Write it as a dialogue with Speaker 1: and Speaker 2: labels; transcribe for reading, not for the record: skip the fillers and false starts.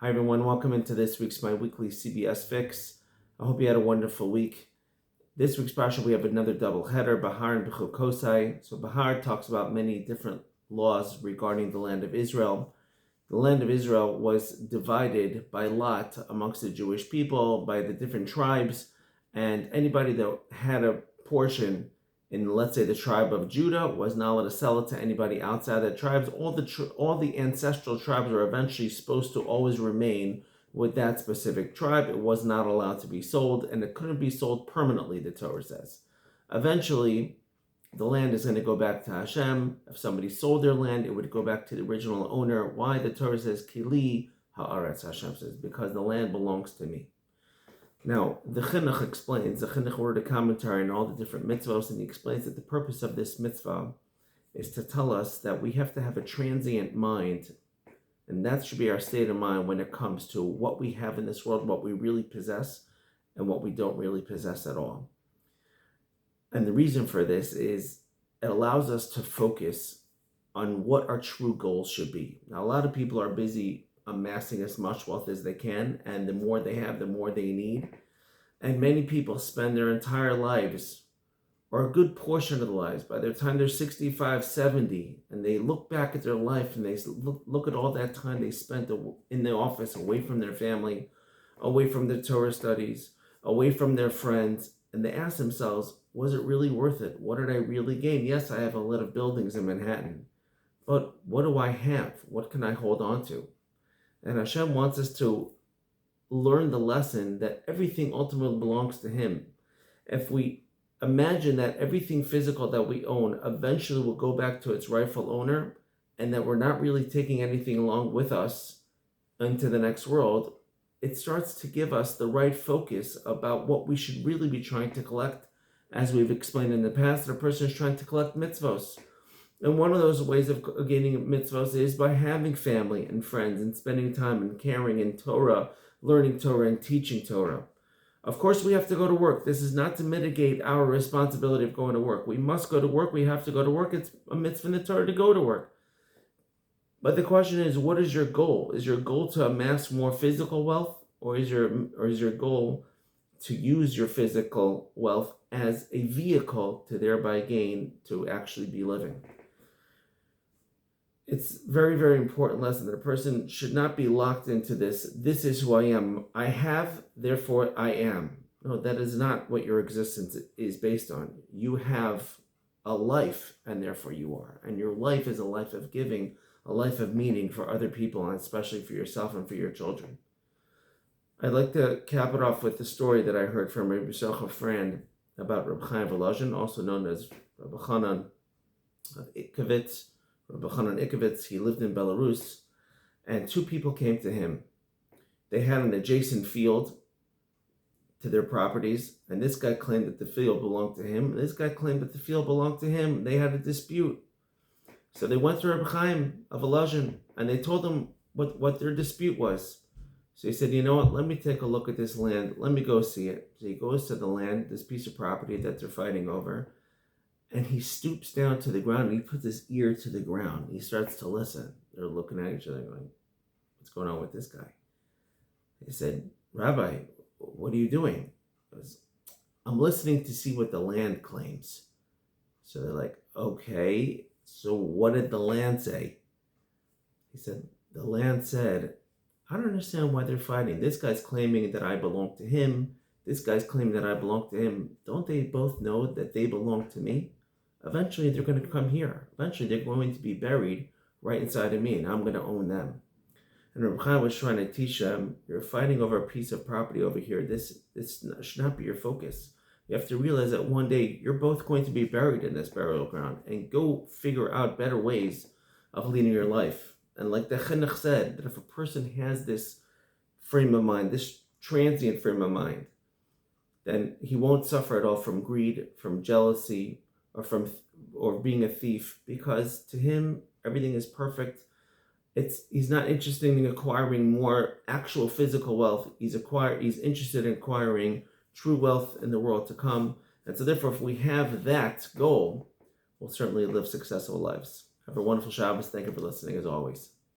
Speaker 1: Hi everyone, welcome into this week's My Weekly CBS Fix. I hope you had a wonderful week. This week's parsha we have another double header, Behar and Bechukosai. So Behar talks about many different laws regarding the land of Israel. The land of Israel was divided by lot amongst the Jewish people, by the different tribes, and anybody that had a portion in, let's say, the tribe of Judah was not allowed to sell it to anybody outside the tribes. All the ancestral tribes were eventually supposed to always remain with that specific tribe. It was not allowed to be sold, and it couldn't be sold permanently, the Torah says. Eventually, the land is going to go back to Hashem. If somebody sold their land, it would go back to the original owner. Why? The Torah says, Kili ha'aretz, Hashem says, because the land belongs to me. Now, the Chinuch explains, the Chinuch wrote a commentary on all the different mitzvahs, and he explains that the purpose of this mitzvah is to tell us that we have to have a transient mind, and that should be our state of mind when it comes to what we have in this world, what we really possess, and what we don't really possess at all. And the reason for this is it allows us to focus on what our true goals should be. Now, a lot of people are busy amassing as much wealth as they can, and the more they have, the more they need. And many people spend their entire lives, or a good portion of their lives, by the time they're 65, 70, and they look back at their life and they look at all that time they spent in the office, away from their family, away from their Torah studies, away from their friends, and they ask themselves, was it really worth it? What did I really gain? Yes, I have a lot of buildings in Manhattan, but what do I have? What can I hold on to? And Hashem wants us to learn the lesson that everything ultimately belongs to Him. If we imagine that everything physical that we own eventually will go back to its rightful owner, and that we're not really taking anything along with us into the next world, it starts to give us the right focus about what we should really be trying to collect. As we've explained in the past, that a person is trying to collect mitzvos. And one of those ways of gaining mitzvahs is by having family and friends and spending time and caring in Torah, learning Torah and teaching Torah. Of course, we have to go to work. This is not to mitigate our responsibility of going to work. We must go to work. We have to go to work. It's a mitzvah in the Torah to go to work. But the question is, what is your goal? Is your goal to amass more physical wealth, or is your goal to use your physical wealth as a vehicle to thereby gain to actually be living? It's very, very important lesson that a person should not be locked into this is who I am. I have, therefore I am. No, that is not what your existence is based on. You have a life, and therefore you are. And your life is a life of giving, a life of meaning for other people, and especially for yourself and for your children. I'd like to cap it off with the story that I heard from Rabbi Yisrael Friend about Rabbi Chaim Volozhin, also known as Rabbi Chanan of Ikovitz. Rabbi Chanan Ikovitz, he lived in Belarus, and two people came to him. They had an adjacent field to their properties, and this guy claimed that the field belonged to him, and this guy claimed that the field belonged to him. They had a dispute. So they went to Rabbi Chaim of Volozhin, and they told him what their dispute was. So he said, you know what, let me take a look at this land. Let me go see it. So he goes to the land, this piece of property that they're fighting over, and he stoops down to the ground, and he puts his ear to the ground. He starts to listen. They're looking at each other going, what's going on with this guy? He said, Rabbi, what are you doing? He goes, I'm listening to see what the land claims. So they're like, okay, so what did the land say? He said, the land said, I don't understand why they're fighting. This guy's claiming that I belong to him. This guy's claiming that I belong to him. Don't they both know that they belong to me? Eventually, they're going to come here. Eventually, they're going to be buried right inside of me, and I'm going to own them. And Rabbi Chaim was trying to teach them, you're fighting over a piece of property over here. This should not be your focus. You have to realize that one day, you're both going to be buried in this burial ground, and go figure out better ways of leading your life. And like the Chinuch said, that if a person has this frame of mind, this transient frame of mind, then he won't suffer at all from greed, from jealousy, or being a thief, because to him everything is perfect. He's not interested in acquiring more actual physical wealth. He's interested in acquiring true wealth in the world to come. And so therefore, if we have that goal, we'll certainly live successful lives. Have a wonderful Shabbos. Thank you for listening as always.